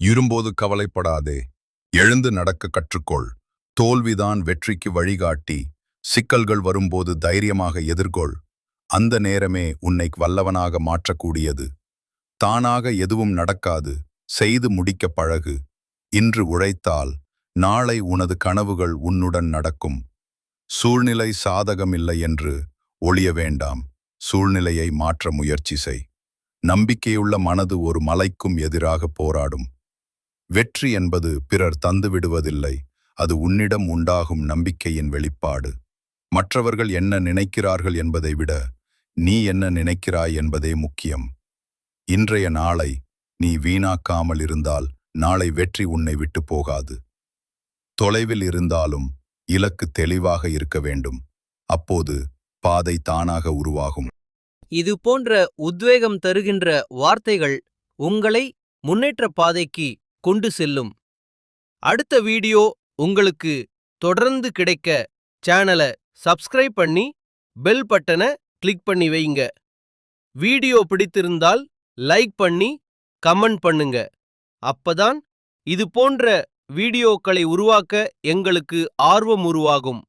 இரும்போது கவலைப்படாதே. எழுந்து நடக்க கற்றுக்கொள். தோல்விதான் வெற்றிக்கு வழிகாட்டி. சிக்கல்கள் வரும்போது தைரியமாக எதிர்கொள். அந்த நேரமே உன்னை வல்லவனாக மாற்றக்கூடியது. தானாக எதுவும் நடக்காது. செய்து முடிக்க பழகு. இன்று உழைத்தால் நாளை உனது கனவுகள் உன்னுடன் நடக்கும். சூழ்நிலை சாதகமில்லை என்று ஒளிய வேண்டாம். சூழ்நிலையை மாற்ற முயற்சி செய். நம்பிக்கையுள்ள மனது ஒரு மலைக்கும் எதிராக போராடும். வெற்றி என்பது பிறர் தந்துவிடுவதில்லை. அது உன்னிடம் உண்டாகும் நம்பிக்கையின் வெளிப்பாடு. மற்றவர்கள் என்ன நினைக்கிறார்கள் என்பதை விட நீ என்ன நினைக்கிறாய் என்பதே முக்கியம். இன்றைய நாளை நீ வீணாக்காமல் இருந்தால் நாளை வெற்றி உன்னை விட்டு போகாது. தொலைவில் இருந்தாலும் இலக்கு தெளிவாக இருக்க வேண்டும். அப்போது பாதை தானாக உருவாகும். இது போன்ற உத்வேகம் தருகின்ற வார்த்தைகள் உங்களை முன்னேற்ற பாதைக்கு கொண்டு செல்லும். அடுத்த வீடியோ உங்களுக்கு தொடர்ந்து கிடைக்க சேனலை சப்ஸ்கிரைப் பண்ணி பெல் பட்டனை கிளிக் பண்ணி வைங்க. வீடியோ பிடித்திருந்தால் லைக் பண்ணி கமெண்ட் பண்ணுங்க. அப்பதான் இது போன்ற வீடியோக்களை உருவாக்க எங்களுக்கு ஆர்வம் உருவாகும்.